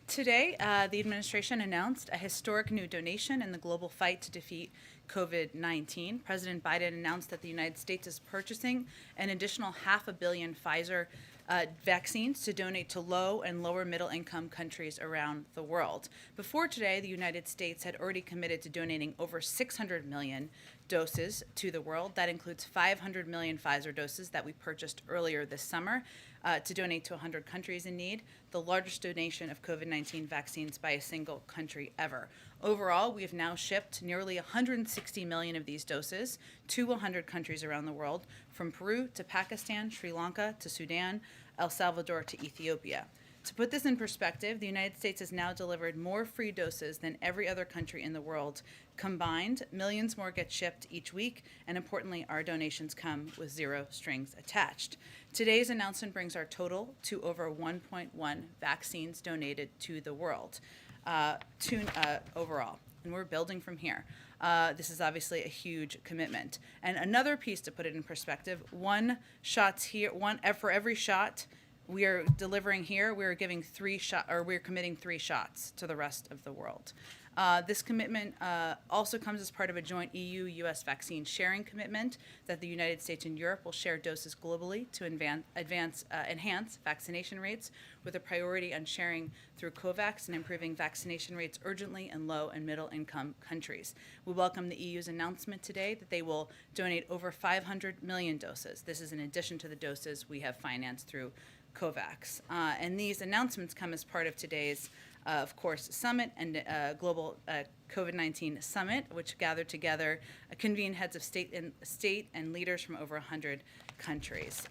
Today, the administration announced a historic new donation in the global fight to defeat COVID-19. President Biden announced that the United States is purchasing an additional 500 million Pfizer vaccines to donate to low and lower middle income countries around the world. Before today, the United States had already committed to donating over 600 million doses to the world. That includes 500 million Pfizer doses that we purchased earlier this summer to donate to 100 countries in need, the largest donation of COVID-19 vaccines by a single country ever. Overall, we have now shipped nearly 160 million of these doses to 100 countries around the world, from Peru to Pakistan, Sri Lanka to Sudan, El Salvador to Ethiopia. To put this in perspective, the United States has now delivered more free doses than every other country in the world. Combined, millions more get shipped each week, and importantly, our donations come with zero strings attached. Today's announcement brings our total to over 1.1 vaccines donated to the world overall, and we're building from here. This is obviously a huge commitment. And another piece to put it in perspective, for every shot we are delivering here, we're giving we're committing 3 shots to the rest of the world. This commitment also comes as part of a joint EU-US vaccine sharing commitment that the United States and Europe will share doses globally to enhance vaccination rates, with a priority on sharing through COVAX and improving vaccination rates urgently in low and middle income countries. We welcome the EU's announcement today that they will donate over 500 million doses. This is in addition to the doses we have financed through COVAX. And these announcements come as part of today's of course, summit and global COVID-19 summit, which gathered together, convened heads of state and leaders from over 100 countries.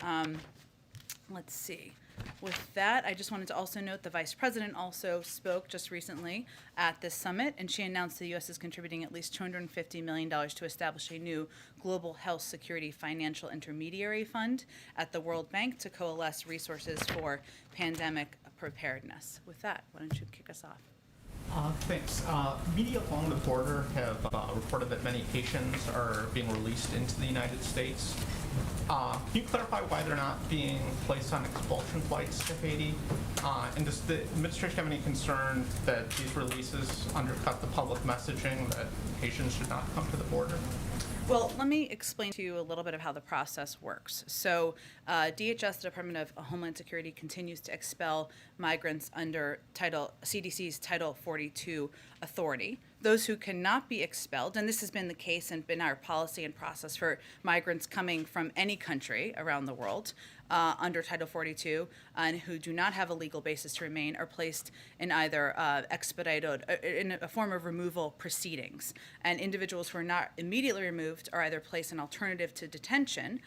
Let's see. With that, I just wanted to also note the Vice President also spoke just recently at this summit, and she announced the U.S. is contributing at least $250 million to establish a new global health security financial intermediary fund at the World Bank to coalesce resources for pandemic preparedness. With that, why don't you kick us off? Thanks. Media along the border have reported that many Haitians are being released into the United States. Can you clarify why they're not being placed on expulsion flights to Haiti? And does the administration have any concern that these releases undercut the public messaging that Haitians should not come to the border? Well, let me explain to you a little bit of how the process works. So DHS, the Department of Homeland Security, continues to expel migrants under CDC's Title 42 authority. Those who cannot be expelled, and this has been the case and been our policy and process for migrants coming from any country around the world under Title 42 and who do not have a legal basis to remain, are placed in either expedited, in a form of removal proceedings. And individuals who are not immediately removed are either placed in alternative to detention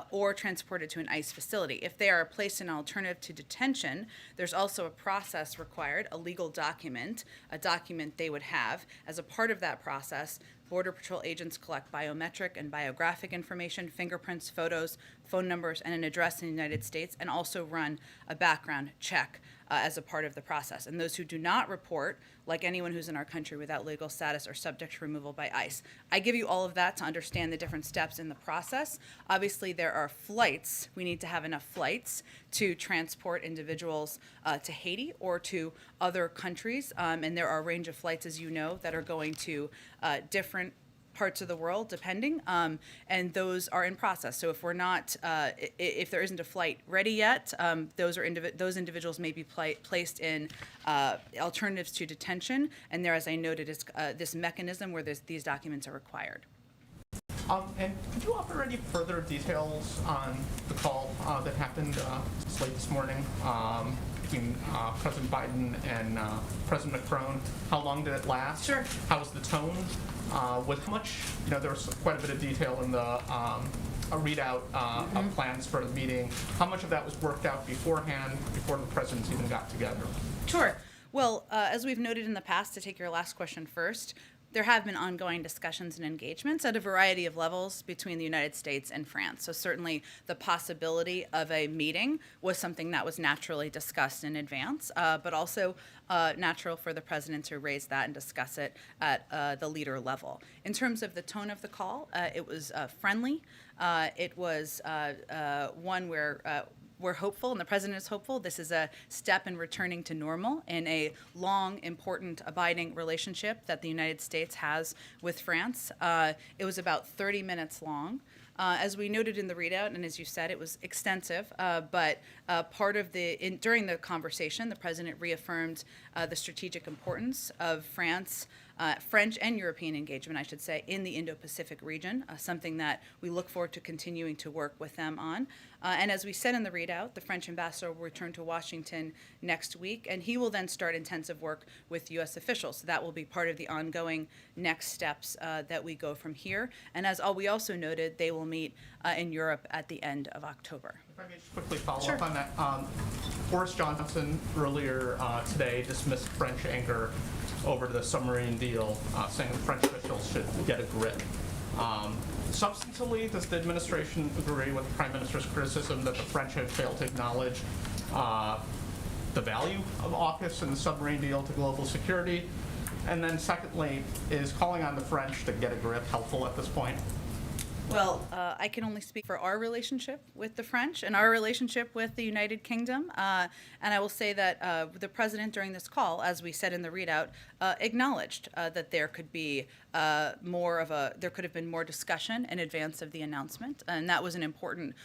or transported to an ICE facility. If they are placed in an alternative to detention, there's also a process required, a legal document, a document they would have. As a part of that process, Border Patrol agents collect biometric and biographic information, fingerprints, photos, phone numbers, and an address in the United States, and also run a background check as a part of the process. And those who do not report, like anyone who's in our country without legal status, are subject to removal by ICE. I give you all of that to understand the different steps in the process. Obviously, there are flights. We need to have enough flights to transport individuals to Haiti or to other countries. And there are a range of flights, as you know, that are going to different parts of the world, depending, and those are in process. So if we're not, if there isn't a flight ready yet, those individuals may be placed in alternatives to detention, and there, as I noted, is this mechanism where these documents are required. And could you offer any further details on the call that happened late this morning between President Biden and President Macron? How long did it last? Sure. How was the tone? With how much, there was quite a bit of detail in the a readout of plans for the meeting. How much of that was worked out beforehand, before the presidents even got together? Sure. Well, as we've noted in the past, to take your last question first, there have been ongoing discussions and engagements at a variety of levels between the United States and France. So certainly the possibility of a meeting was something that was naturally discussed in advance, but also natural for the president to raise that and discuss it at the leader level. In terms of the tone of the call, it was friendly. It was one where we're hopeful, and the president is hopeful. This is a step in returning to normal in a long, important, abiding relationship that the United States has with France. It was about 30 minutes long. As we noted in the readout, and as you said, it was extensive, but during the conversation, the president reaffirmed the strategic importance of French and European engagement, I should say, in the Indo-Pacific region, something that we look forward to continuing to work with them on. And as we said in the readout, the French ambassador will return to Washington next week, and he will then start intensive work with U.S. officials. So that will be part of the ongoing next steps that we go from here. And as we also noted, they will meet in Europe at the end of October. If I may just quickly follow Sure. up on that. Boris Johnson earlier today dismissed French anger over the submarine deal, saying the French officials should get a grip. Substantively, does the administration agree with the Prime Minister's criticism that the French have failed to acknowledge the value of AUKUS and the submarine deal to global security? And then secondly, is calling on the French to get a grip helpful at this point? Well, I can only speak for our relationship with the French and our relationship with the United Kingdom. And I will say that the president during this call, as we said in the readout, acknowledged that there could have been more discussion in advance of the announcement. And that was an important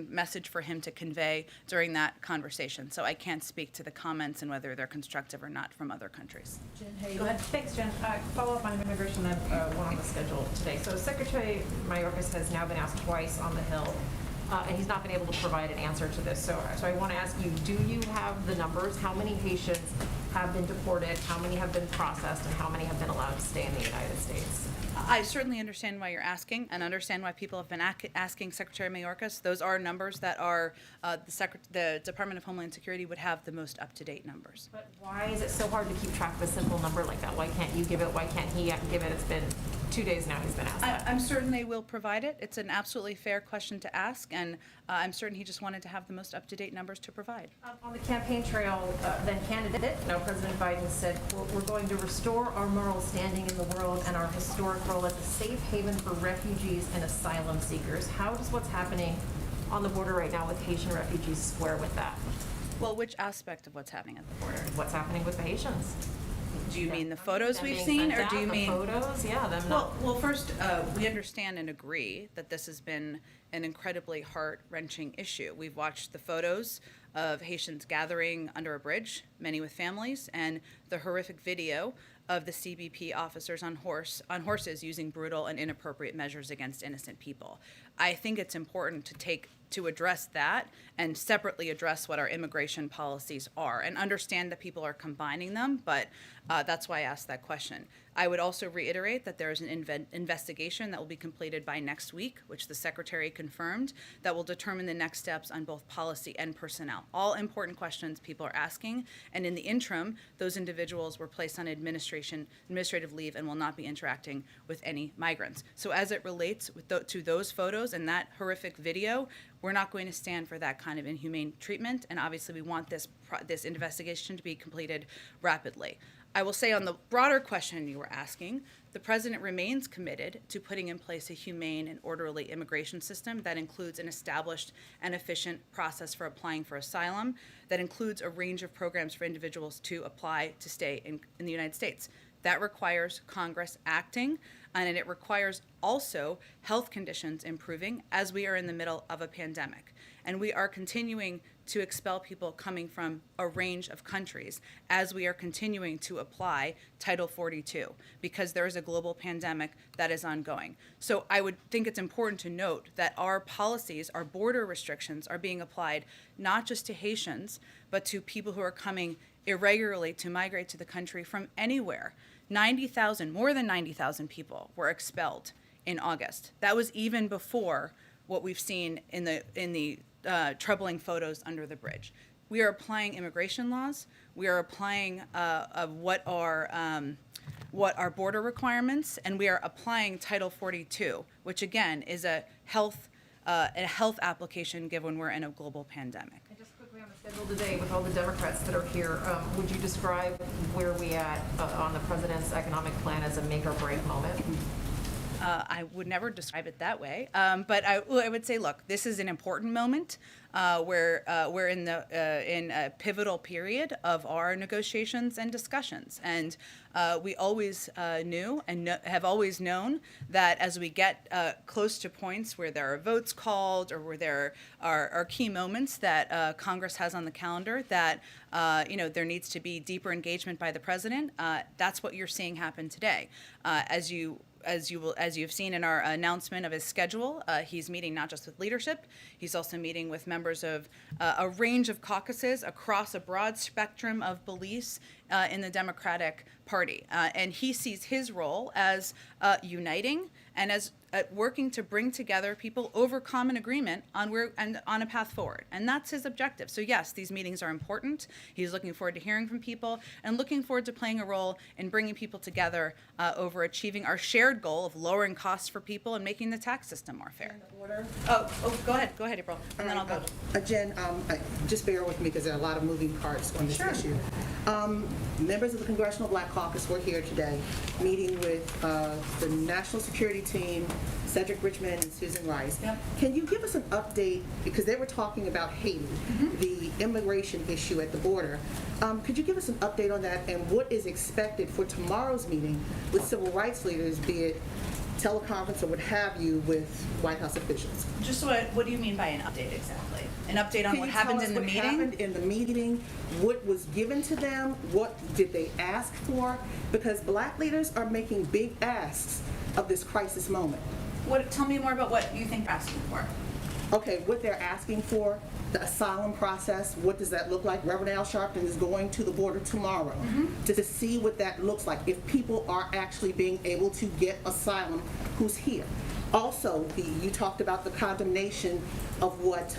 message for him to convey during that conversation. So I can't speak to the comments and whether they're constructive or not from other countries. Jen, hey, go ahead. Thanks, Jen. Follow up on immigration that one on the schedule today. So Secretary Mayorkas has now been asked twice on the Hill, and he's not been able to provide an answer to this. So I want to ask you, do you have the numbers? How many Haitians have been deported? How many have been processed? And how many have been allowed to stay in the United States? I certainly understand why you're asking, and understand why people have been asking Secretary Mayorkas. Those are numbers that are the Department of Homeland Security would have the most up-to-date numbers. But why is it so hard to keep track of a simple number like that? Why can't you give it? Why can't he give it? It's been 2 days now he's been asked that. I'm certain they will provide it. It's an absolutely fair question to ask, and I'm certain he just wanted to have the most up-to-date numbers to provide. On the campaign trail, then candidate, now President Biden said, quote, "We're going to restore our moral standing in the world and our historic role as a safe haven for refugees and asylum seekers." How does what's happening on the border right now with Haitian refugees square with that? Well, which aspect of what's happening at the border? What's happening with the Haitians? Do you mean the photos Them we've being seen, sent or do out, you the mean? photos? Yeah, them not. Well, first, we understand and agree that this has been an incredibly heart-wrenching issue. We've watched the photos of Haitians gathering under a bridge, many with families, and the horrific video of the CBP officers on horses using brutal and inappropriate measures against innocent people. I think it's important to address that and separately address what our immigration policies are, and understand that people are combining them, but that's why I asked that question. I would also reiterate that there is an investigation that will be completed by next week, which the Secretary confirmed, that will determine the next steps on both policy and personnel. All important questions people are asking, and in the interim, those individuals were placed on administrative leave and will not be interacting with any migrants. So as it relates to those photos and that horrific video, we're not going to stand for that kind of inhumane treatment, and obviously we want this investigation to be completed rapidly. I will say on the broader question you were asking, the president remains committed to putting in place a humane and orderly immigration system that includes an established and efficient process for applying for asylum, that includes a range of programs for individuals to apply to stay in the United States. That requires Congress acting, and it requires also health conditions improving as we are in the middle of a pandemic. And we are continuing to expel people coming from a range of countries as we are continuing to apply Title 42, because there is a global pandemic that is ongoing. So I would think it's important to note that our policies, our border restrictions, are being applied not just to Haitians, but to people who are coming irregularly to migrate to the country from anywhere. More than 90,000 people were expelled in August. That was even before what we've seen in the troubling photos under the bridge. We are applying immigration laws. We are applying what are border requirements, and we are applying Title 42, which again is a health application given we're in a global pandemic. And just quickly on the schedule today, with all the Democrats that are here, would you describe where we at on the president's economic plan as a make or break moment? I would never describe it that way, but I would say, look, this is an important moment. we're in a pivotal period of our negotiations and discussions, and we always knew and have always known that as we get close to points where there are votes called or where there are key moments that Congress has on the calendar, that there needs to be deeper engagement by the president. That's what you're seeing happen today. As you've seen in our announcement of his schedule, he's meeting not just with leadership, he's also meeting with members of a range of caucuses across a broad spectrum of beliefs in the Democratic Party. And he sees his role as uniting and as working to bring together people over common agreement on a path forward. And that's his objective. So yes, these meetings are important. He's looking forward to hearing from people and looking forward to playing a role in bringing people together over achieving our shared goal of lowering costs for people and making the tax system more fair. Go ahead, April, and then I'll go. Jen, just bear with me because there are a lot of moving parts on this issue. Members of the Congressional Black Caucus were here today, meeting with the National Security Team, Cedric Richmond and Susan Rice. Yep. Can you give us an update, because they were talking about Haiti, the immigration issue at the border. Could you give us an update on that and what is expected for tomorrow's meeting with civil rights leaders, be it teleconference or what have you, with White House officials? Just what do you mean by an update exactly? An update on what happened in the meeting? What happened in the meeting, what was given to them, what did they ask for? Because black leaders are making big asks of this crisis moment. Tell me more about what you think they're asking for. Okay, what they're asking for, the asylum process, what does that look like? Reverend Al Sharpton is going to the border tomorrow to see what that looks like, if people are actually being able to get asylum who's here. Also, you talked about the condemnation of what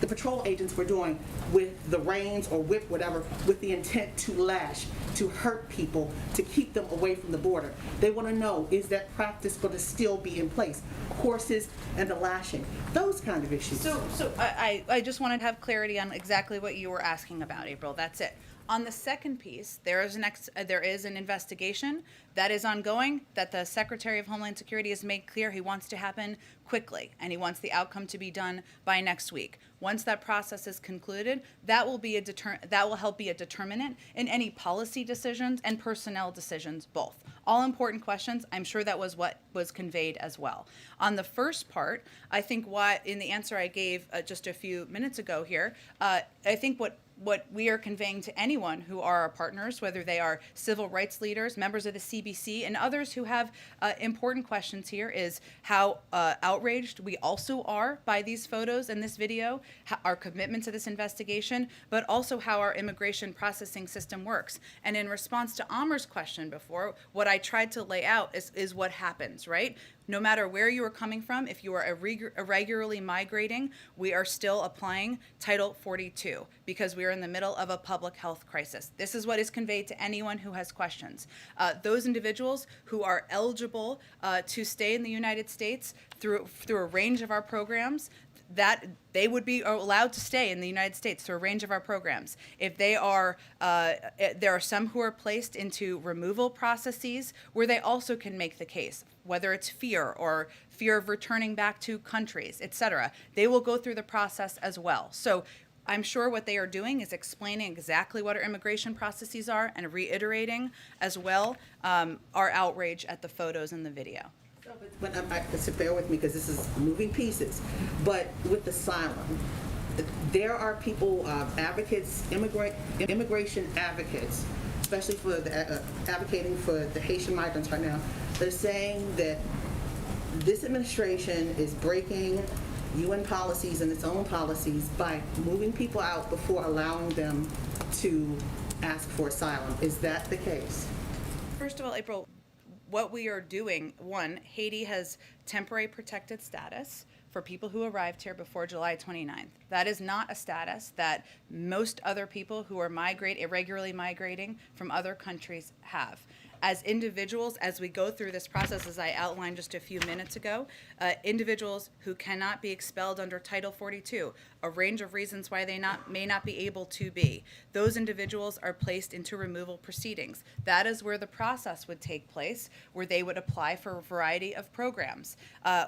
the patrol agents were doing with the reins or whip, whatever, with the intent to lash, to hurt people, to keep them away from the border. They want to know, is that practice going to still be in place? Horses and the lashing, those kind of issues. So I just wanted to have clarity on exactly what you were asking about, April. That's it. On the second piece, there is an investigation that is ongoing that the Secretary of Homeland Security has made clear he wants to happen quickly, and he wants the outcome to be done by next week. Once that process is concluded, that will help be a determinant in any policy decisions and personnel decisions both. All important questions. I'm sure that was what was conveyed as well. On the first part, I think in the answer I gave just a few minutes ago here, I think what we are conveying to anyone who are our partners, whether they are civil rights leaders, members of the CBC, and others who have important questions here, is how outraged we also are by these photos and this video, our commitment to this investigation, but also how our immigration processing system works. And in response to Amar's question before, what I tried to lay out is what happens, right? No matter where you are coming from, if you are irregularly migrating, we are still applying Title 42 because we are in the middle of a public health crisis. This is what is conveyed to anyone who has questions. Those individuals who are eligible to stay in the United States through a range of our programs, that they would be allowed to stay in the United States through a range of our programs. If they are, there are some who are placed into removal processes where they also can make the case, whether it's fear of returning back to countries, et cetera. They will go through the process as well. So I'm sure what they are doing is explaining exactly what our immigration processes are and reiterating as well our outrage at the photos and the video. But so bear with me because this is moving pieces. But with asylum, there are people, advocates, immigration advocates, especially for advocating for the Haitian migrants right now. They're saying that this administration is breaking UN policies and its own policies by moving people out before allowing them to ask for asylum. Is that the case? First of all, April, what we are doing, one, Haiti has temporary protected status for people who arrived here before July 29th. That is not a status that most other people who are irregularly migrating from other countries have. as individuals, as we go through this process, as I outlined just a few minutes ago, individuals who cannot be expelled under Title 42, a range of reasons why they may not be able to be, those individuals are placed into removal proceedings. That is where the process would take place, where they would apply for a variety of programs.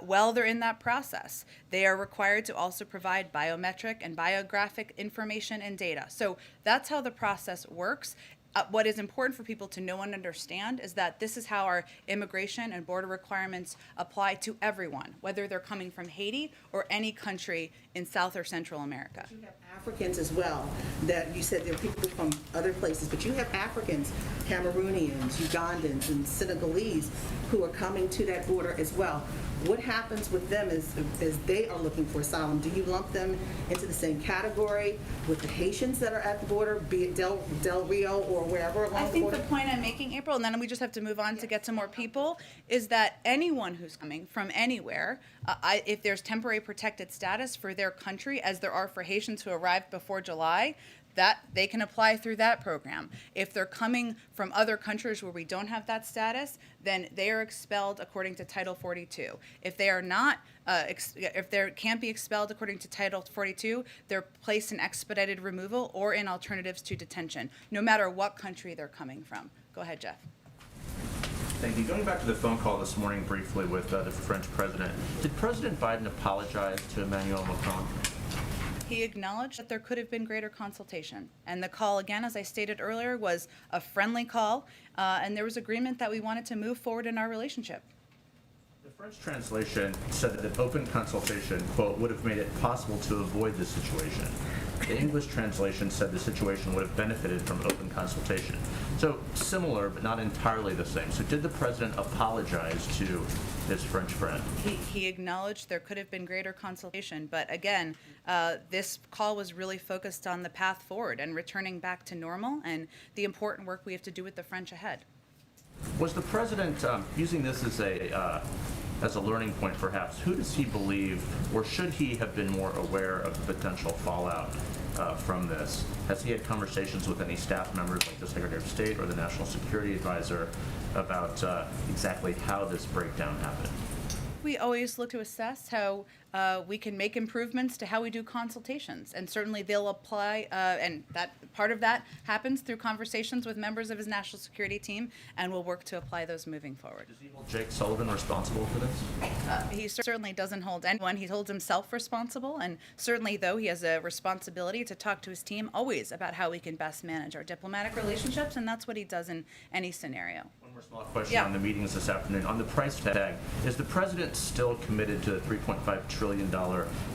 While they're in that process, they are required to also provide biometric and biographic information and data. So that's how the process works. What is important for people to know and understand is that this is how our immigration and border requirements apply to everyone, whether they're coming from Haiti or any country in South or Central America. You have Africans as well, that you said there are people from other places, but you have Africans, Cameroonians, Ugandans, and Senegalese who are coming to that border as well. What happens with them as they are looking for asylum? Do you lump them into the same category with the Haitians that are at the border, be it Del Rio or wherever along I the think border? the point I'm making, April, and then we just have to move on to get to more people, is that anyone who's coming from anywhere, if there's temporary protected status for their country, as there are for Haitians who arrived before July, that they can apply through that program. If they're coming from other countries where we don't have that status, then they are expelled according to Title 42. If they are not, if they can't be expelled according to Title 42, they're placed in expedited removal or in alternatives to detention, no matter what country they're coming from. Go ahead, Jeff. Thank you. Going back to the phone call this morning briefly with the French president, did President Biden apologize to Emmanuel Macron? He acknowledged that there could have been greater consultation. And the call, again, as I stated earlier, was a friendly call, and there was agreement that we wanted to move forward in our relationship. The French translation said that open consultation, quote, would have made it possible to avoid this situation. The English translation said the situation would have benefited from open consultation. So similar, but not entirely the same. So did the president apologize to his French friend? He acknowledged there could have been greater consultation, but again, this call was really focused on the path forward and returning back to normal and the important work we have to do with the French ahead. Was the president using this as a learning point, perhaps? Who does he believe, or should he have been more aware of the potential fallout from this? Has he had conversations with any staff members, like the Secretary of State or the National Security Advisor, about exactly how this breakdown happened? We always look to assess how we can make improvements to how we do consultations, and certainly they'll apply, and that part of that happens through conversations with members of his national security team, and we'll work to apply those moving forward. Does he hold Jake Sullivan responsible for this? He certainly doesn't hold anyone. He holds himself responsible, and certainly, though, he has a responsibility to talk to his team always about how we can best manage our diplomatic relationships, and that's what he does in any scenario. One more small question Yeah. on the meetings this afternoon. On the price tag, is the president still committed to the $3.5 trillion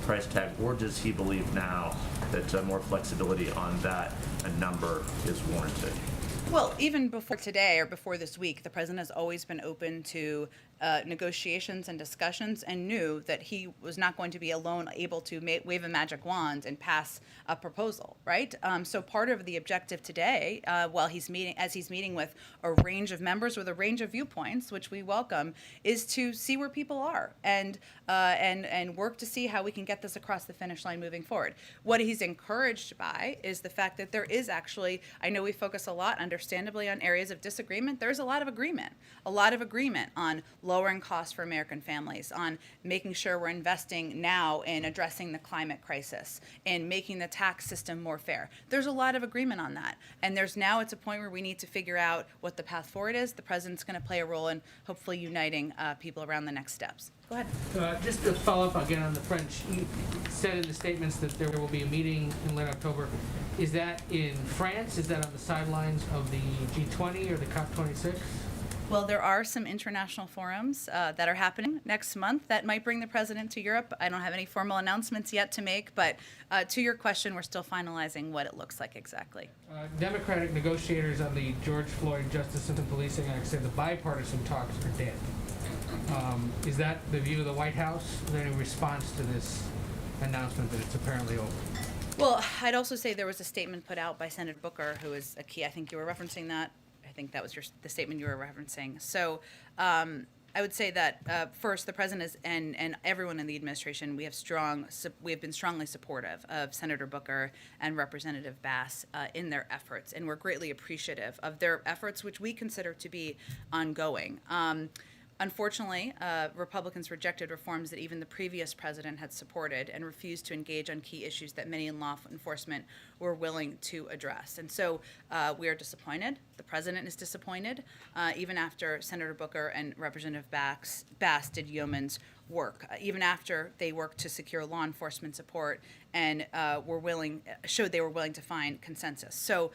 price tag, or does he believe now that more flexibility on that number is warranted? Well, even before today or before this week, the president has always been open to negotiations and discussions, and knew that he was not going to be alone able to wave a magic wand and pass a proposal, right? So part of the objective today, while he's meeting with a range of members with a range of viewpoints, which we welcome, is to see where people are and work to see how we can get this across the finish line moving forward. What he's encouraged by is the fact that there is actually, I know we focus a lot, understandably, on areas of disagreement. There's a lot of agreement on lowering costs for American families, on making sure we're investing now in addressing the climate crisis, in making the tax system more fair. There's a lot of agreement on that. And it's a point where we need to figure out what the path forward is. The president's going to play a role in hopefully uniting people around the next steps. Go ahead. Just to follow up again on the French, you said in the statements that there will be a meeting in late October. Is that in France? Is that on the sidelines of the G20 or the COP26? Well, there are some international forums that are happening next month that might bring the president to Europe. I don't have any formal announcements yet to make, but to your question, we're still finalizing what it looks like exactly. Democratic negotiators on the George Floyd Justice and Policing Act say the bipartisan talks are dead. Is that the view of the White House? Is there any response to this announcement that it's apparently over? Well, I'd also say there was a statement put out by Senator Booker, who is a key, I think you were referencing that. I think that was the statement you were referencing. So I would say that first, the president and everyone in the administration, we have been strongly supportive of Senator Booker and Representative Bass in their efforts, and we're greatly appreciative of their efforts, which we consider to be ongoing. Unfortunately, Republicans rejected reforms that even the previous president had supported and refused to engage on key issues that many in law enforcement were willing to address. And so we are disappointed. The president is disappointed, even after Senator Booker and Representative Bass did yeoman's work, even after they worked to secure law enforcement support and showed they were willing to find consensus. So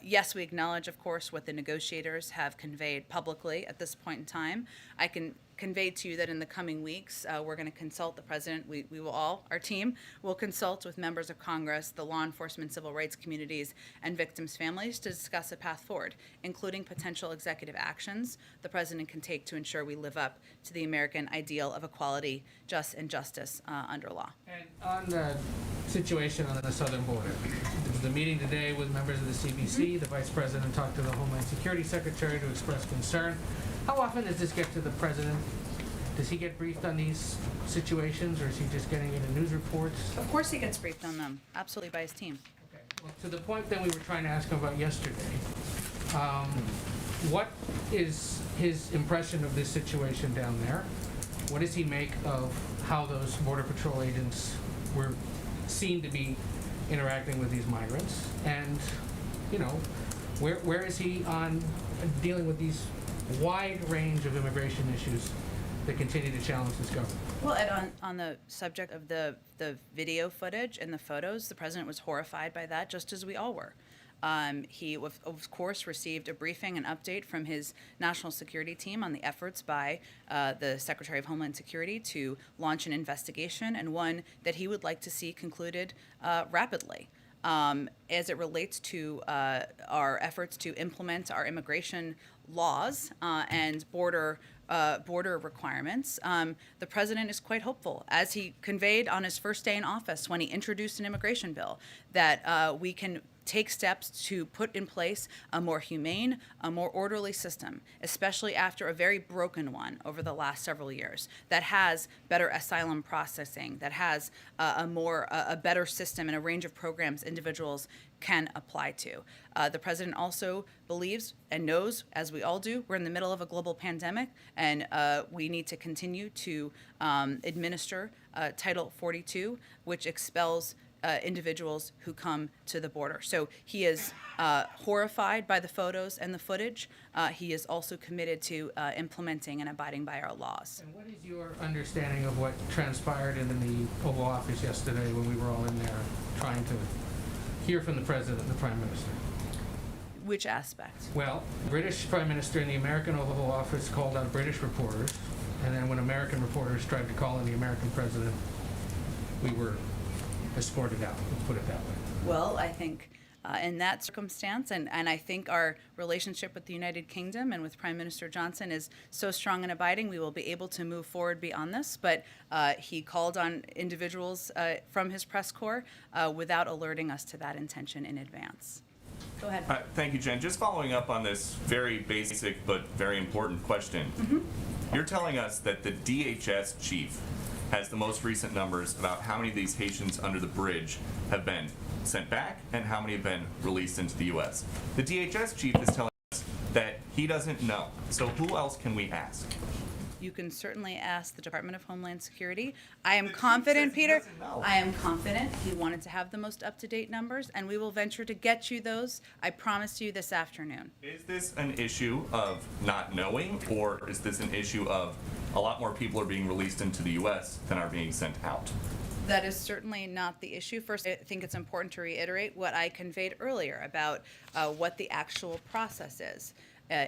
yes, we acknowledge, of course, what the negotiators have conveyed publicly at this point in time. I can convey to you that in the coming weeks, we're going to consult the president. We will all, our team, will consult with members of Congress, the law enforcement, civil rights communities, and victims' families to discuss a path forward, including potential executive actions the president can take to ensure we live up to the American ideal of equality, justice under law. And on the situation on the southern border, there was a meeting today with members of the CBC. The vice president talked to the Homeland Security Secretary to express concern. How often does this get to the president? Does he get briefed on these situations, or is he just getting it in news reports? Of course he gets briefed on them, absolutely, by his team. Okay. Well, to the point that we were trying to ask him about yesterday, what is his impression of this situation down there? What does he make of how those Border Patrol agents were seen to be interacting with these migrants? And, you know, where is he on dealing with these wide range of immigration issues that continue to challenge this government? Well, Ed, on the subject of the video footage and the photos, the president was horrified by that, just as we all were. He, of course, received a briefing and update from his national security team on the efforts by the Secretary of Homeland Security to launch an investigation, and one that he would like to see concluded rapidly. As it relates to our efforts to implement our immigration laws and border requirements, the president is quite hopeful, as he conveyed on his first day in office when he introduced an immigration bill, that we can take steps to put in place a more humane, a more orderly system, especially after a very broken one over the last several years, that has better asylum processing, that has a better system and a range of programs individuals can apply to. The president also believes and knows, as we all do, we're in the middle of a global pandemic, and we need to continue to administer Title 42, which expels individuals who come to the border. So he is horrified by the photos and the footage. He is also committed to implementing and abiding by our laws. And what is your understanding of what transpired in the Oval Office yesterday when we were all in there trying to hear from the president and the prime minister? Which aspect? Well, the British prime minister in the American Oval Office called out British reporters, and then when American reporters tried to call in the American president, we were escorted out, let's put it that way. Well, I think in that circumstance, and I think our relationship with the United Kingdom and with Prime Minister Johnson is so strong and abiding, we will be able to move forward beyond this. But he called on individuals from his press corps without alerting us to that intention in advance. Go ahead. Thank you, Jen. Just following up on this very basic but very important question. You're telling us that the DHS chief has the most recent numbers about how many of these Haitians under the bridge have been sent back and how many have been released into the U.S. The DHS chief is telling us that he doesn't know. So who else can we ask? You can certainly ask the Department of Homeland Security. I am confident, Peter. I am confident he wanted to have the most up-to-date numbers, and we will venture to get you those, I promise you, this afternoon. Is this an issue of not knowing, or is this an issue of a lot more people are being released into the U.S. than are being sent out? That is certainly not the issue. First, I think it's important to reiterate what I conveyed earlier about what the actual process is.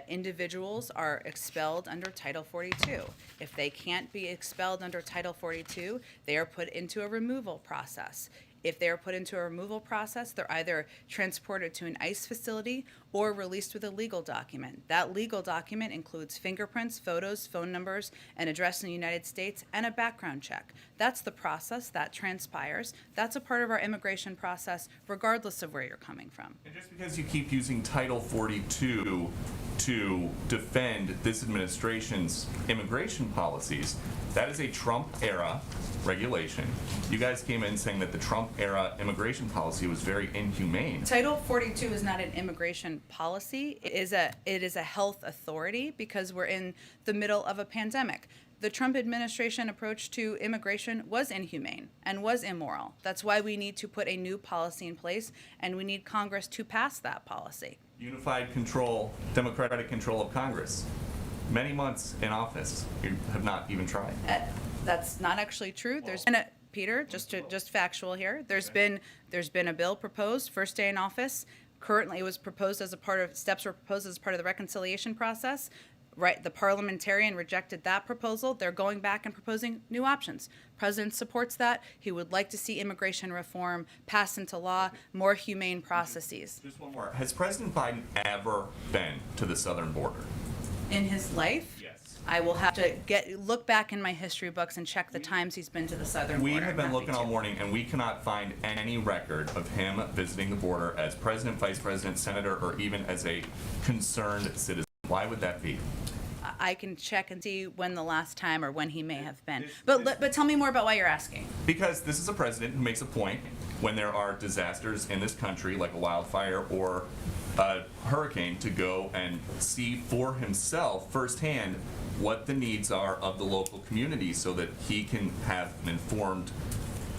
Individuals are expelled under Title 42. If they can't be expelled under Title 42, they are put into a removal process. If they are put into a removal process, they're either transported to an ICE facility or released with a legal document. That legal document includes fingerprints, photos, phone numbers, an address in the United States, and a background check. That's the process that transpires. That's a part of our immigration process, regardless of where you're coming from. And just because you keep using Title 42, to defend this administration's immigration policies. That is a Trump-era regulation. You guys came in saying that the Trump-era immigration policy was very inhumane. Title 42 is not an immigration policy. It is a health authority because we're in the middle of a pandemic. The Trump administration approach to immigration was inhumane and was immoral. That's why we need to put a new policy in place, and we need Congress to pass that policy. Unified control, democratic control of Congress. Many months in office, you have not even tried. That's not actually true. There's been Peter, just factual here. There's been a bill proposed, first day in office. Currently, it was proposed as a part of, steps were proposed as part of the reconciliation process. Right, the parliamentarian rejected that proposal. They're going back and proposing new options. President supports that. He would like to see immigration reform pass into law, more humane processes. Just one more. Has President Biden ever been to the southern border? In his life? Yes. I will have to look back in my history books and check the times he's been to the southern We border. have been I'm looking happy all to. morning, and we cannot find any record of him visiting the border as president, vice president, senator, or even as a concerned citizen. Why would that be? I can check and see when the last time or when he may have been. But tell me more about why you're asking. Because this is a president who makes a point when there are disasters in this country, like a wildfire or a hurricane, to go and see for himself firsthand what the needs are of the local community so that he can have an informed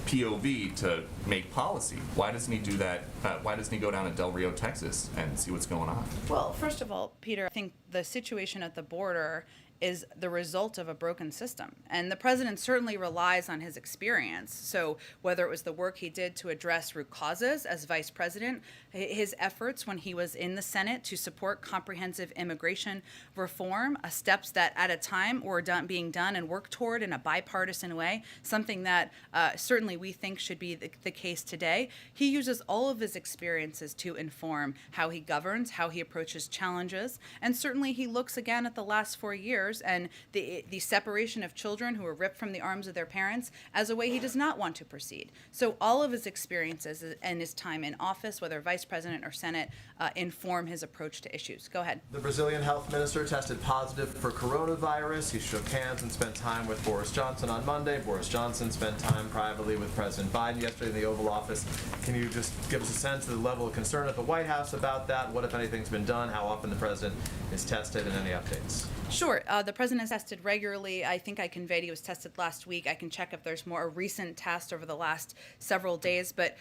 POV to make policy. Why doesn't he do that? Why doesn't he go down to Del Rio, Texas and see what's going on? Well, first of all, Peter, I think the situation at the border is the result of a broken system. And the president certainly relies on his experience. So whether it was the work he did to address root causes as vice president, his efforts when he was in the Senate to support comprehensive immigration reform, steps that at a time were being done and worked toward in a bipartisan way, something that certainly we think should be the case today. He uses all of his experiences to inform how he governs, how he approaches challenges, and certainly he looks again at the last 4 years and the separation of children who were ripped from the arms of their parents as a way he does not want to proceed. So all of his experiences and his time in office, whether vice president or Senate, inform his approach to issues. Go ahead. The Brazilian health minister tested positive for coronavirus. He shook hands and spent time with Boris Johnson on Monday. Boris Johnson spent time privately with President Biden yesterday in the Oval Office. Can you just give us a sense of the level of concern at the White House about that? What, if anything's been done? How often the president is tested, and any updates? Sure. The president is tested regularly. I think I conveyed he was tested last week. I can check if there's more recent tests over the last several days. But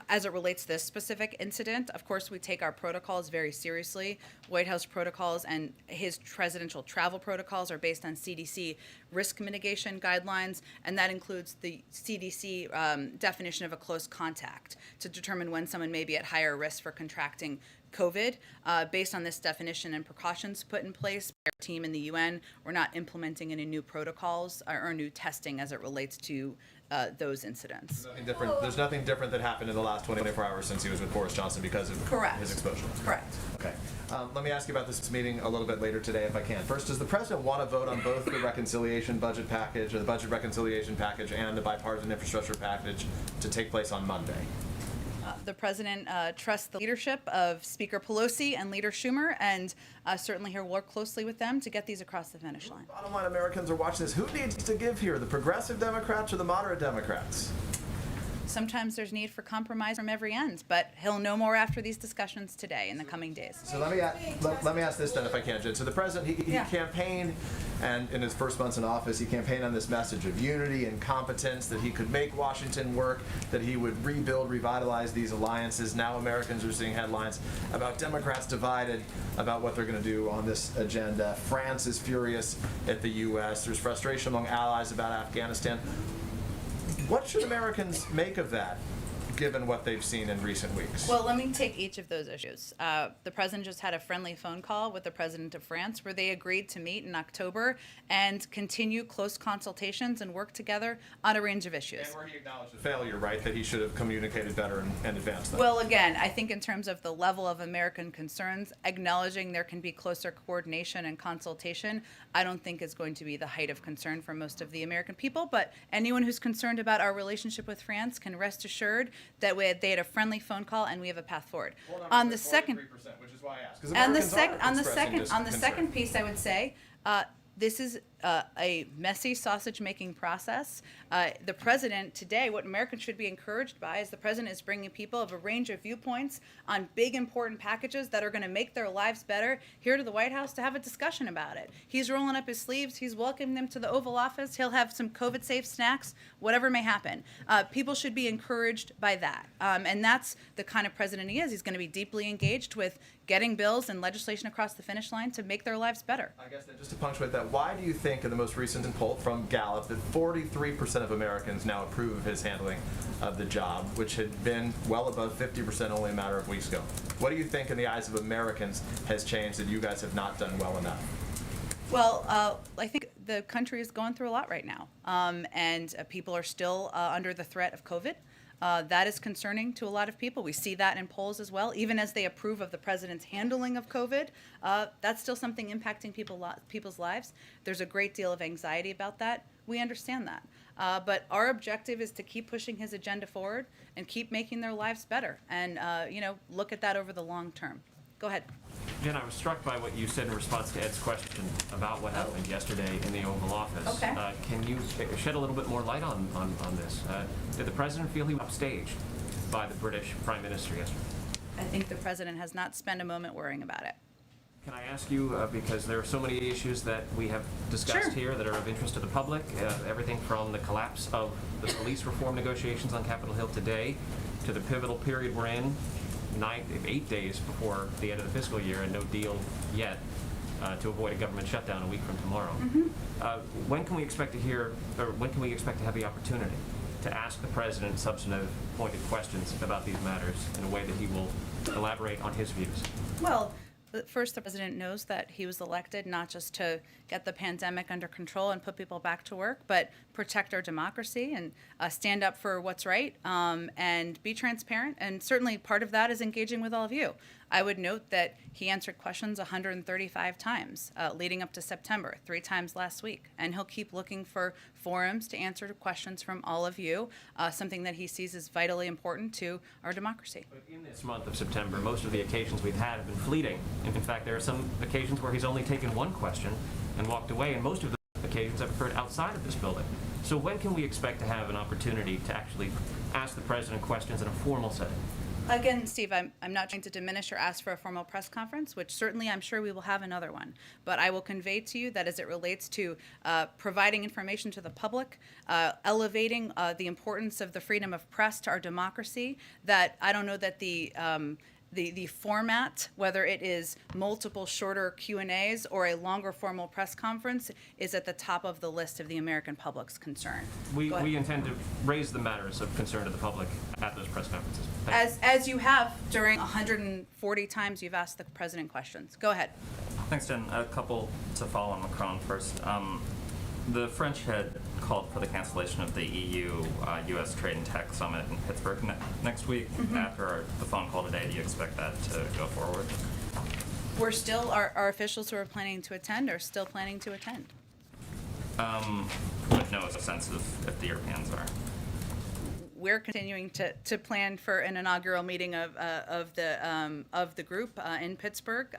as it relates to this specific incident, of course, we take our protocols very seriously. White House protocols and his presidential travel protocols are based on CDC risk mitigation guidelines, and that includes the CDC definition of a close contact to determine when someone may be at higher risk for contracting COVID. Based on this definition and precautions put in place by our team in the UN, we're not implementing any new protocols or new testing as it relates to those incidents. There's nothing different that happened in the last 24 hours since he was with Boris Johnson because of Correct. his exposure. Correct. Okay. Let me ask you about this meeting a little bit later today, if I can. First, does the president want to vote on both the reconciliation budget package, or the budget reconciliation package, and the bipartisan infrastructure package to take place on Monday? The president trusts the leadership of Speaker Pelosi and Leader Schumer, and certainly he'll work closely with them to get these across the finish line. Bottom line, Americans are watching this. Who needs to give here, the progressive Democrats or the moderate Democrats? Sometimes there's need for compromise from every end, but he'll know more after these discussions today in the coming days. So let me ask this then, if I can, Jen. So the president, he Yeah. campaigned, and in his first months in office, he campaigned on this message of unity and competence, that he could make Washington work, that he would rebuild, revitalize these alliances. Now Americans are seeing headlines about Democrats divided about what they're going to do on this agenda. France is furious at the U.S. There's frustration among allies about Afghanistan. What should Americans make of that, given what they've seen in recent weeks? Well, let me take each of those issues. The president just had a friendly phone call with the president of France where they agreed to meet in October and continue close consultations and work together on a range of issues. And where he acknowledged a failure, right, that he should have communicated better and advanced that. Well, again, I think in terms of the level of American concerns, acknowledging there can be closer coordination and consultation, I don't think is going to be the height of concern for most of the American people. But anyone who's concerned about our relationship with France can rest assured that they had a friendly phone call and we have a path forward. On the second, which is why I asked. on the second piece, I would say this is a messy sausage-making process. The president today, what Americans should be encouraged by is the president is bringing people of a range of viewpoints on big, important packages that are going to make their lives better here to the White House to have a discussion about it. He's rolling up his sleeves. He's welcoming them to the Oval Office. He'll have some COVID-safe snacks, whatever may happen. People should be encouraged by that. And that's the kind of president he is. He's going to be deeply engaged with getting bills and legislation across the finish line to make their lives better. I guess that just to punctuate that, why do you think in the most recent poll from Gallup that 43% of Americans now approve of his handling of the job, which had been well above 50% only a matter of weeks ago? What do you think in the eyes of Americans has changed that you guys have not done well enough? Well, I think the country is going through a lot right now, and people are still under the threat of COVID. That is concerning to a lot of people. We see that in polls as well. Even as they approve of the president's handling of COVID, that's still something impacting people's lives. There's a great deal of anxiety about that. We understand that. But our objective is to keep pushing his agenda forward and keep making their lives better and, look at that over the long term. Go ahead. Jen, I was struck by what you said in response to Ed's question about what happened yesterday in the Oval Office. Okay. Can you shed a little bit more light on this? Did the president feel he was upstaged by the British Prime Minister yesterday? I think the president has not spent a moment worrying about it. Can I ask you, because there are so many issues that we have discussed Sure. here that are of interest to the public, everything from the collapse of the police reform negotiations on Capitol Hill today to the pivotal period we're in, 8 days before the end of the fiscal year and no deal yet to avoid a government shutdown a week from tomorrow. When can we expect to hear, or when can we expect to have the opportunity to ask the president substantive, pointed questions about these matters in a way that he will elaborate on his views? Well, first, the president knows that he was elected not just to get the pandemic under control and put people back to work, but protect our democracy and stand up for what's right and be transparent. And certainly part of that is engaging with all of you. I would note that he answered questions 135 times leading up to September, 3 times last week. And he'll keep looking for forums to answer questions from all of you, something that he sees as vitally important to our democracy. But in this month of September, most of the occasions we've had have been fleeting. And in fact, there are some occasions where he's only taken one question and walked away, and most of the occasions have occurred outside of this building. So when can we expect to have an opportunity to actually ask the president questions in a formal setting? Again, Steve, I'm not trying to diminish or ask for a formal press conference, which certainly I'm sure we will have another one. But I will convey to you that as it relates to providing information to the public, elevating the importance of the freedom of press to our democracy, that I don't know that the format, whether it is multiple shorter Q&As or a longer formal press conference, is at the top of the list of the American public's concern. We intend to raise the matters of concern to the public at those press conferences. As you have during 140 times you've asked the president questions. Go ahead. Thanks, Jen. A couple to follow on Macron first. The French had called for the cancellation of the EU-U.S. Trade and Tech Summit in Pittsburgh next week. After the phone call today, do you expect that to go forward? We're still, our officials who are planning to attend are still planning to attend. With no sense of if the Europeans are. We're continuing to plan for an inaugural meeting of the group in Pittsburgh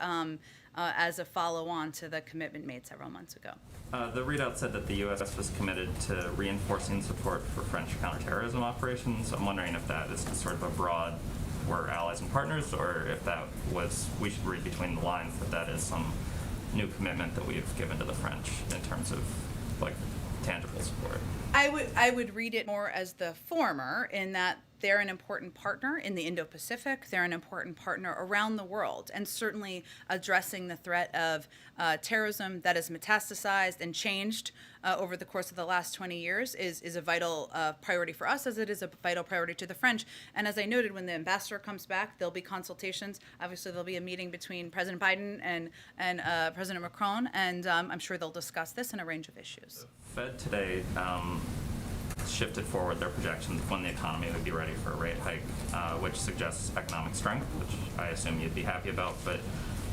as a follow-on to the commitment made several months ago. The readout said that the U.S. was committed to reinforcing support for French counterterrorism operations. I'm wondering if that is sort of a broad, we're allies and partners, or if that was, we should read between the lines that that is some new commitment that we've given to the French in terms of like tangible support. I would read it more as the former, in that they're an important partner in the Indo-Pacific. They're an important partner around the world, and certainly addressing the threat of terrorism that has metastasized and changed over the course of the last 20 years is a vital priority for us, as it is a vital priority to the French. And as I noted, when the ambassador comes back, there'll be consultations. Obviously, there'll be a meeting between President Biden and President Macron, and I'm sure they'll discuss this and a range of issues. The Fed today shifted forward their projections when the economy would be ready for a rate hike, which suggests economic strength, which I assume you'd be happy about, but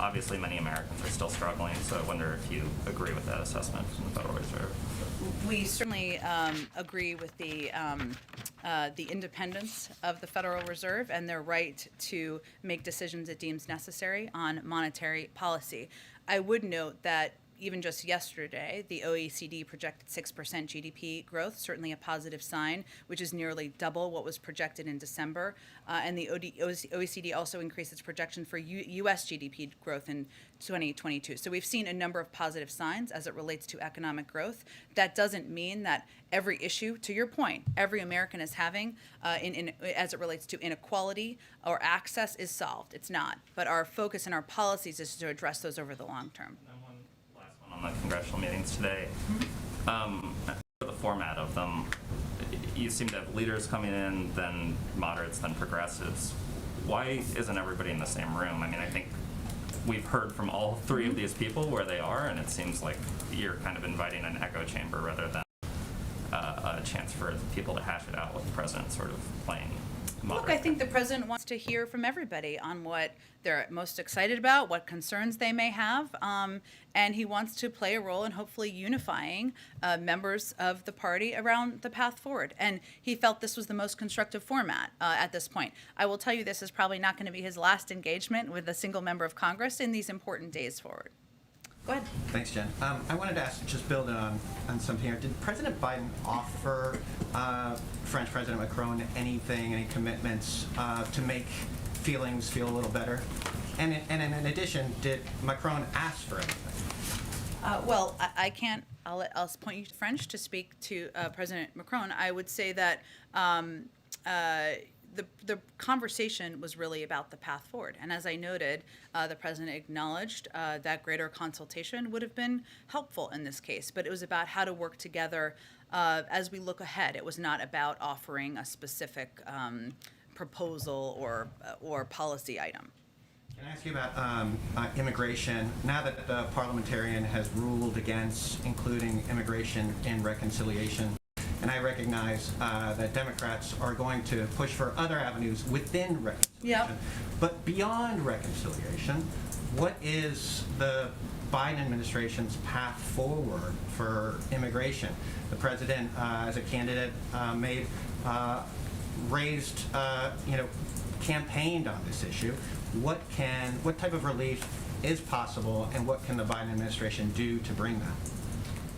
obviously many Americans are still struggling, so I wonder if you agree with that assessment from the Federal Reserve. We certainly agree with the the independence of the Federal Reserve and their right to make decisions it deems necessary on monetary policy. I would note that even just yesterday, the OECD projected 6% GDP growth, certainly a positive sign, which is nearly double what was projected in December. And the OECD also increased its projection for U.S. GDP growth in 2022. So we've seen a number of positive signs as it relates to economic growth. That doesn't mean that every issue, to your point, every American is having as it relates to inequality or access is solved. It's not. But our focus and our policies is to address those over the long term. On the congressional meetings today, for the format of them, you seem to have leaders coming in, then moderates, then progressives. Why isn't everybody in the same room? I mean, I think we've heard from all three of these people where they are, and it seems like you're kind of inviting an echo chamber rather than a chance for people to hash it out with the president sort of playing Look, I think the president wants to hear from everybody on what they're most excited about, what concerns they may have, and he wants to play a role in hopefully unifying members of the party around the path forward. And he felt this was the most constructive format at this point. I will tell you, this is probably not going to be his last engagement with a single member of Congress in these important days forward. Go ahead. Thanks, Jen. I wanted to ask, just building on something here. Did President Biden offer French President Macron anything, any commitments to make feelings feel a little better? And in addition, did Macron ask for anything? Well, I can't. I'll point you to French to speak to President Macron. I would say that the conversation was really about the path forward. And as I noted, the president acknowledged that greater consultation would have been helpful in this case, but it was about how to work together as we look ahead. It was not about offering a specific proposal or policy item. Can I ask you about immigration? Now that the parliamentarian has ruled against including immigration in reconciliation, and I recognize that Democrats are going to push for other avenues within reconciliation. Yep. But beyond reconciliation, what is the Biden administration's path forward for immigration? The president, as a candidate, campaigned on this issue. What type of relief is possible, and what can the Biden administration do to bring that?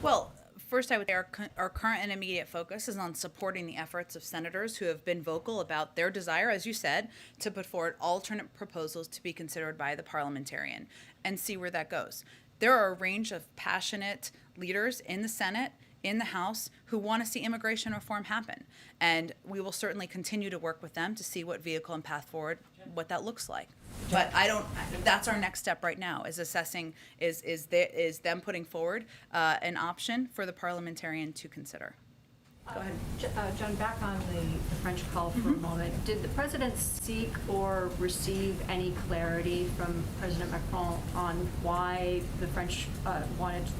Well, first, I would say our current and immediate focus is on supporting the efforts of senators who have been vocal about their desire, as you said, to put forward alternate proposals to be considered by the parliamentarian and see where that goes. There are a range of passionate leaders in the Senate, in the House, who want to see immigration reform happen. And we will certainly continue to work with them to see what vehicle and path forward, what that looks like. But that's our next step right now, is assessing, is them putting forward an option for the parliamentarian to consider. Go ahead. John, back on the French call for a moment. Did the president seek or receive any clarity from President Macron on why the French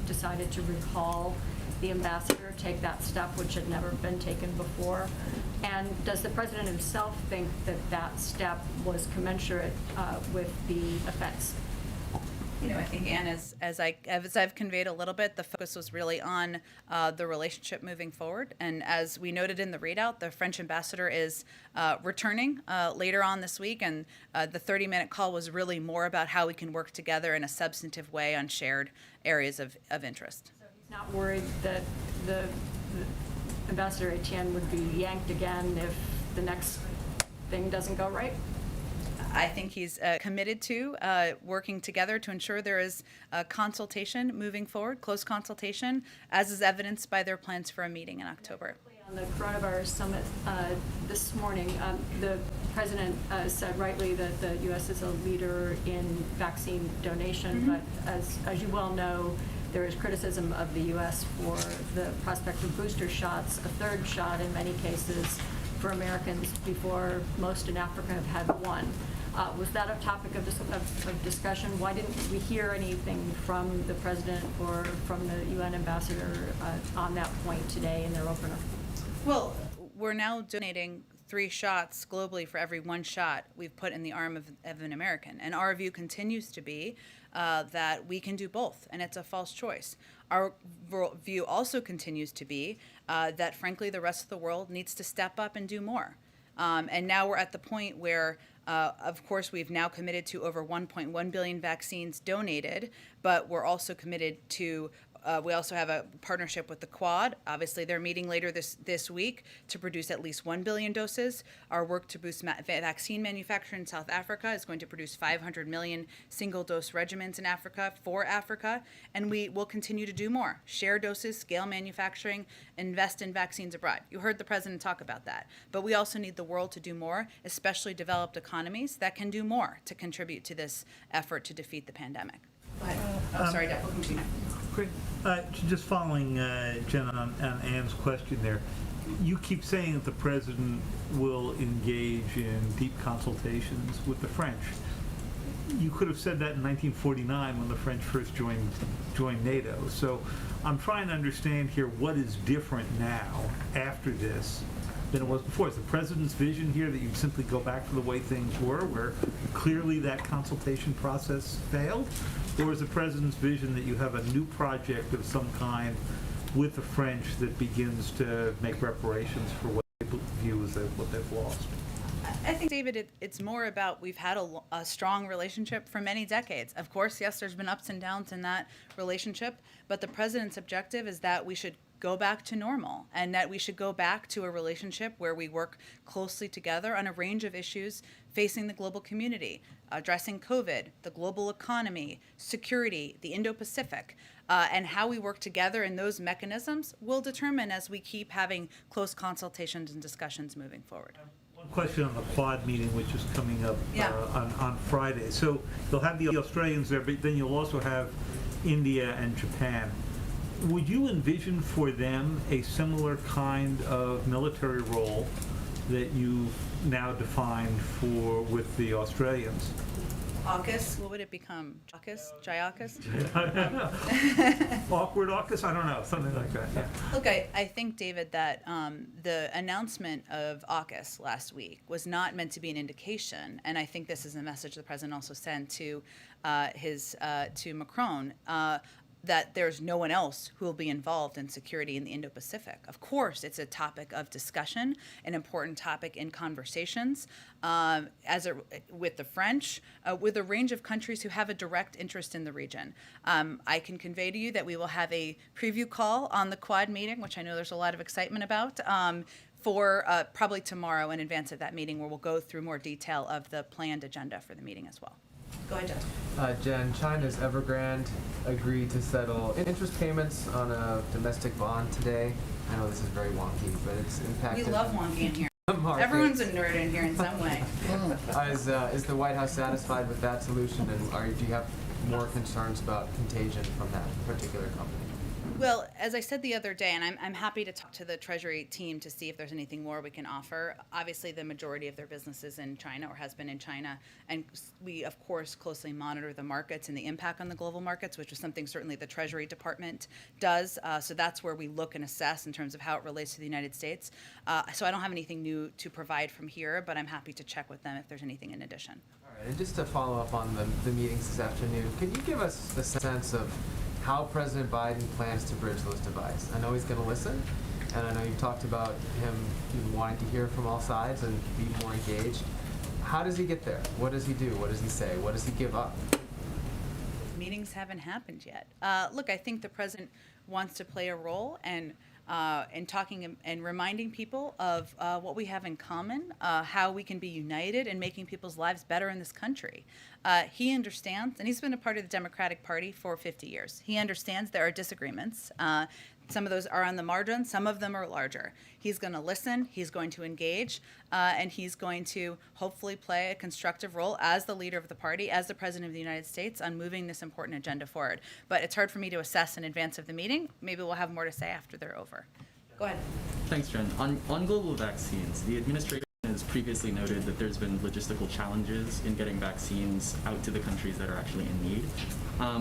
decided to recall the ambassador, take that step which had never been taken before? And does the president himself think that that step was commensurate with the offense? I think, Anne, as I've conveyed a little bit, the focus was really on the relationship moving forward. And as we noted in the readout, the French ambassador is returning later on this week, and the 30-minute call was really more about how we can work together in a substantive way on shared areas of interest. So he's not worried that the Ambassador Etienne would be yanked again if the next thing doesn't go right? I think he's committed to working together to ensure there is consultation moving forward, close consultation, as is evidenced by their plans for a meeting in October. On the coronavirus summit this morning, the president said rightly that the U.S. is a leader in vaccine donation, but as you well know, there is criticism of the U.S. for the prospect of booster shots, a third shot in many cases for Americans before most in Africa have had one. Was that a topic of discussion? Why didn't we hear anything from the president or from the UN ambassador on that point today in their opener? Well, we're now donating 3 shots globally for every 1 shot we've put in the arm of an American. And our view continues to be that we can do both, and it's a false choice. Our view also continues to be that, frankly, the rest of the world needs to step up and do more. And now we're at the point where, of course, we've now committed to over 1.1 billion vaccines donated, but we're also committed to we also have a partnership with the Quad. Obviously, they're meeting later this week to produce at least 1 billion doses. Our work to boost vaccine manufacturing in South Africa is going to produce 500 million single-dose regimens in Africa for Africa, and we will continue to do more. Share doses, scale manufacturing, invest in vaccines abroad. You heard the president talk about that. But we also need the world to do more, especially developed economies that can do more to contribute to this effort to defeat the pandemic. Go ahead. Oh, sorry, Deb, we'll continue. Great. Just following Jen on Ann's question there, you keep saying that the president will engage in deep consultations with the French. You could have said that in 1949 when the French first joined NATO. So I'm trying to understand here what is different now after this than it was before. Is the president's vision here that you'd simply go back to the way things were, where clearly that consultation process failed? Or is the president's vision that you have a new project of some kind with the French that begins to make reparations for what they view as what they've lost? I think, David, it's more about we've had a strong relationship for many decades. Of course, yes, there's been ups and downs in that relationship, but the president's objective is that we should go back to normal and that we should go back to a relationship where we work closely together on a range of issues facing the global community, addressing COVID, the global economy, security, the Indo-Pacific, and how we work together in those mechanisms will determine as we keep having close consultations and discussions moving forward. One question on the Quad meeting, which is coming up Yeah. on Friday. So you'll have the Australians there, but then you'll also have India and Japan. Would you envision for them a similar kind of military role that you've now defined with the Australians? AUKUS, what would it become? AUKUS? Jayaukus? Awkward AUKUS? I don't know, something like that. Yeah. Look, I think, David, that the announcement of AUKUS last week was not meant to be an indication, and I think this is a message the president also sent to to Macron, that there's no one else who will be involved in security in the Indo-Pacific. Of course, it's a topic of discussion, an important topic in conversations with the French, with a range of countries who have a direct interest in the region. I can convey to you that we will have a preview call on the Quad meeting, which I know there's a lot of excitement about, for probably tomorrow in advance of that meeting, where we'll go through more detail of the planned agenda for the meeting as well. Go ahead, Jeff. Jen, China's Evergrande agreed to settle interest payments on a domestic bond today. I know this is very wonky, but it's impacted. We love wonky in here. Markets. Everyone's a nerd in here in some way. Is the White House satisfied with that solution, and do you have more concerns about contagion from that particular company? Well, as I said the other day, and I'm happy to talk to the Treasury team to see if there's anything more we can offer. Obviously, the majority of their business is in China or has been in China, and we, of course, closely monitor the markets and the impact on the global markets, which is something certainly the Treasury Department does. So that's where we look and assess in terms of how it relates to the United States. So I don't have anything new to provide from here, but I'm happy to check with them if there's anything in addition. All right, and just to follow up on the meetings this afternoon, can you give us a sense of how President Biden plans to bridge those divides? I know he's going to listen, and I know you've talked about him wanting to hear from all sides and be more engaged. How does he get there? What does he do? What does he say? What does he give up? Meetings haven't happened yet. Look, I think the president wants to play a role and talking and reminding people of what we have in common, how we can be united in making people's lives better in this country. He understands, and he's been a part of the Democratic Party for 50 years. He understands there are disagreements. Some of those are on the margin, some of them are larger. He's going to listen, he's going to engage, and he's going to hopefully play a constructive role as the leader of the party, as the President of the United States, on moving this important agenda forward. But it's hard for me to assess in advance of the meeting. Maybe we'll have more to say after they're over. Go ahead. Thanks, Jen. On global vaccines, the administration has previously noted that there's been logistical challenges in getting vaccines out to the countries that are actually in need.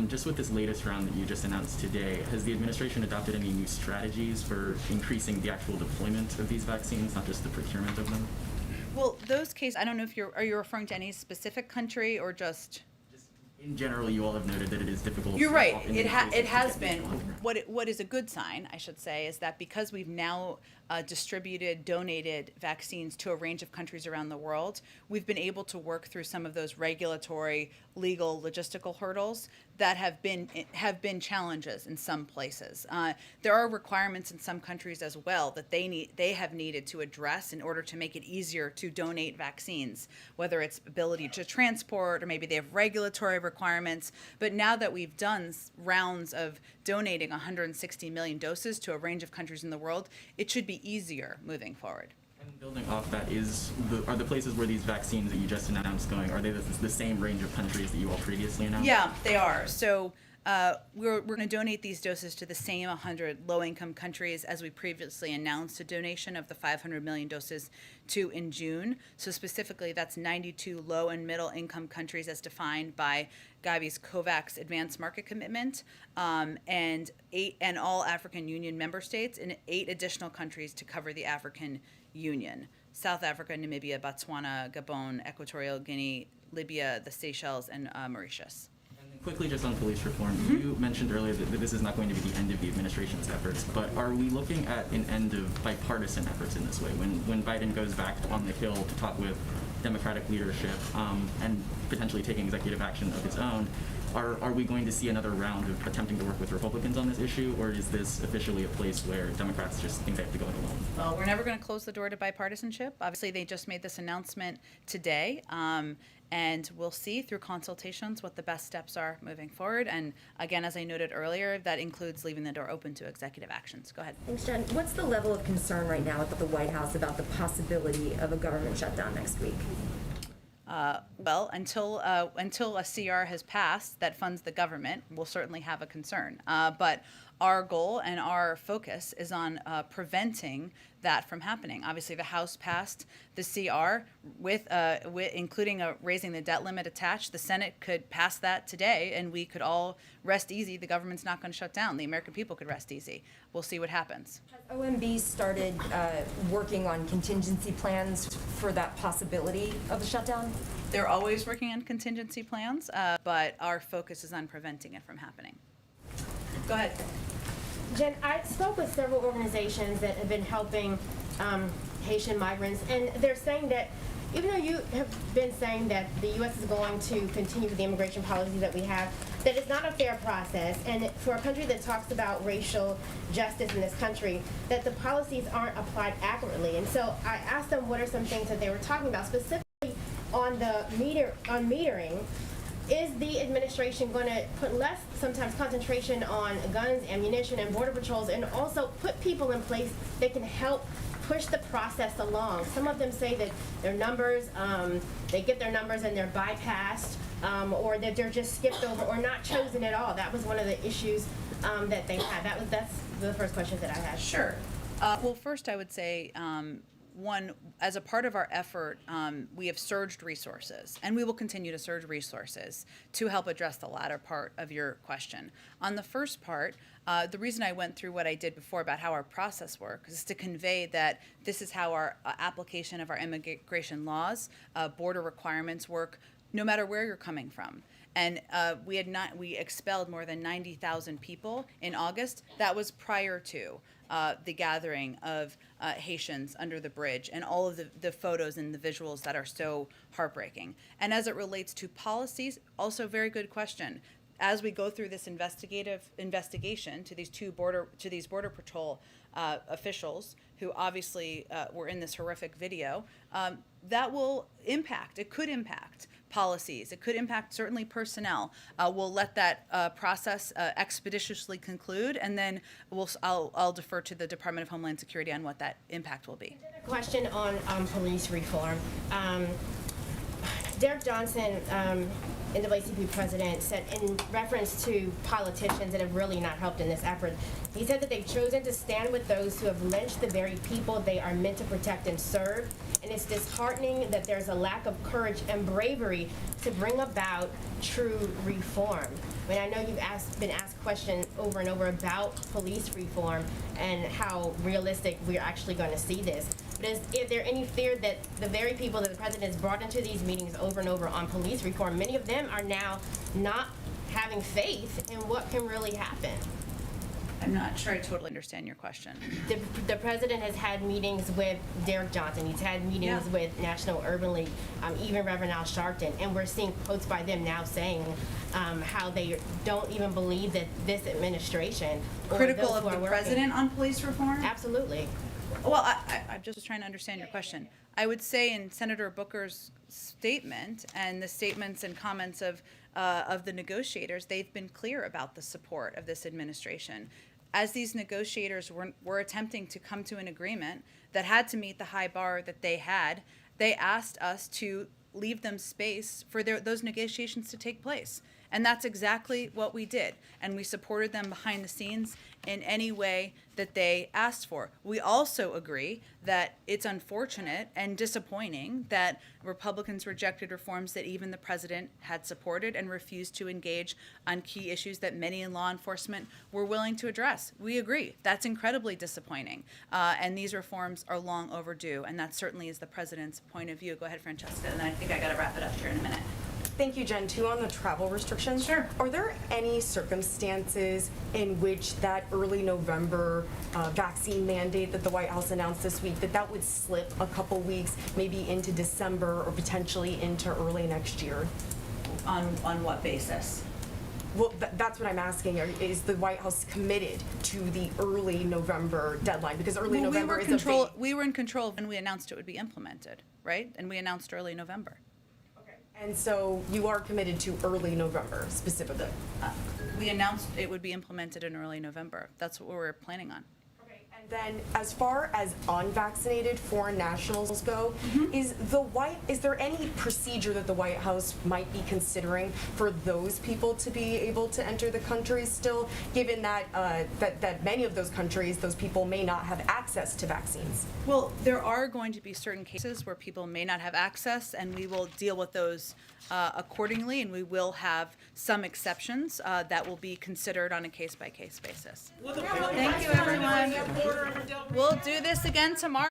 Just with this latest round that you just announced today, has the administration adopted any new strategies for increasing the actual deployment of these vaccines, not just the procurement of them? Well, those cases, I don't know if are you referring to any specific country or just? In general, you all have noted that it is difficult. You're right. in many cases It to has get been. these What is a good sign, I should say, is that because we've now donated vaccines to a range of countries around the world, we've been able to work through some of those regulatory, legal, logistical hurdles that have been challenges in some places. There are requirements in some countries as well that they have needed to address in order to make it easier to donate vaccines, whether it's ability to transport or maybe they have regulatory requirements. But now that we've done rounds of donating 160 million doses to a range of countries in the world, it should be easier moving forward. And building off that, are the places where these vaccines that you just announced going, are they the same range of countries that you all previously announced? Yeah, they are. So we're going to donate these doses to the same 100 low-income countries as we previously announced a donation of the 500 million doses to in June. So specifically, that's 92 low and middle-income countries as defined by Gavi's COVAX Advanced Market Commitment, and all African Union member states, and 8 additional countries to cover the African Union: South Africa, Namibia, Botswana, Gabon, Equatorial Guinea, Libya, the Seychelles, and Mauritius. Quickly, just on police reform, you mentioned earlier that this is not going to be the end of the administration's efforts, but are we looking at an end of bipartisan efforts in this way? When Biden goes back on the Hill to talk with Democratic leadership and potentially taking executive action of his own, are we going to see another round of attempting to work with Republicans on this issue, or is this officially a place where Democrats just think they have to go it alone? Well, we're never going to close the door to bipartisanship. Obviously, they just made this announcement today. And we'll see through consultations what the best steps are moving forward. And again, as I noted earlier, that includes leaving the door open to executive actions. Go ahead. Thanks, Jen. What's the level of concern right now at the White House about the possibility of a government shutdown next week? Well, until a CR has passed that funds the government, we'll certainly have a concern. But our goal and our focus is on preventing that from happening. Obviously, the House passed the CR with including raising the debt limit attached. The Senate could pass that today, and we could all rest easy. The government's not going to shut down. The American people could rest easy. We'll see what happens. Has OMB started working on contingency plans for that possibility of a shutdown? They're always working on contingency plans, but our focus is on preventing it from happening. Go ahead. Jen, I spoke with several organizations that have been helping Haitian migrants, and they're saying that even though you have been saying that the U.S. is going to continue with the immigration policy that we have, that it's not a fair process, and for a country that talks about racial justice in this country, that the policies aren't applied accurately. And so I asked them what are some things that they were talking about, specifically on the metering. Is the administration going to put less, sometimes, concentration on guns, ammunition, and border patrols, and also put people in place that can help push the process along? Some of them say that their numbers, they get their numbers and they're bypassed, or that they're just skipped over or not chosen at all. That was one of the issues that they had. That's the first question that I had. Sure. Well, first I would say, one, as a part of our effort, we have surged resources, and we will continue to surge resources to help address the latter part of your question. On the first part, the reason I went through what I did before about how our process works is to convey that this is how our application of our immigration laws, border requirements work, no matter where you're coming from. And we expelled more than 90,000 people in August. That was prior to the gathering of Haitians under the bridge and all of the photos and the visuals that are so heartbreaking. And as it relates to policies, also very good question. As we go through this investigation to these border patrol officials who obviously were in this horrific video, that will impact. It could impact policies. It could impact certainly personnel. We'll let that process expeditiously conclude, and then I'll defer to the Department of Homeland Security on what that impact will be. A question on police reform. Derek Johnson, NAACP president, said in reference to politicians that have really not helped in this effort, he said that they've chosen to stand with those who have lynched the very people they are meant to protect and serve. And it's disheartening that there's a lack of courage and bravery to bring about true reform. I mean, I know you've been asked questions over and over about police reform and how realistic we're actually going to see this. But is there any fear that the very people that the president has brought into these meetings over and over on police reform, many of them are now not having faith in what can really happen? I'm not sure I totally understand your question. The president has had meetings with Derek Johnson. He's had meetings with National Urban League, even Reverend Al Sharpton, and we're seeing quotes by them now saying how they don't even believe that this administration or Critical those of who the are working- president on police reform? Absolutely. Well, I'm just trying to understand your question. I would say in Senator Booker's statement and the statements and comments of the negotiators, they've been clear about the support of this administration. As these negotiators were attempting to come to an agreement that had to meet the high bar that they had, they asked us to leave them space for those negotiations to take place. And that's exactly what we did. And we supported them behind the scenes in any way that they asked for. We also agree that it's unfortunate and disappointing that Republicans rejected reforms that even the president had supported and refused to engage on key issues that many in law enforcement were willing to address. We agree. That's incredibly disappointing. And these reforms are long overdue. And that certainly is the president's point of view. Go ahead, Francesca. And I think I got to wrap it up here in a minute. Thank you, Jen. Too, on the travel restrictions. Sure. Are there any circumstances in which that early November vaccine mandate that the White House announced this week, that would slip a couple weeks, maybe into December or potentially into early next year? On what basis? Well, that's what I'm asking. Is the White House committed to the early November deadline? Because early November is a vague. We were in control when we announced it would be implemented, right? And we announced early November. And so you are committed to early November specifically? We announced it would be implemented in early November. That's what we were planning on. And then as far as unvaccinated foreign nationals go, is there any procedure that the White House might be considering for those people to be able to enter the country still, given that that many of those countries, those people may not have access to vaccines? Well, there are going to be certain cases where people may not have access, and we will deal with those accordingly, and we will have some exceptions that will be considered on a case-by-case basis. Thank you, everyone. We'll do this again tomorrow.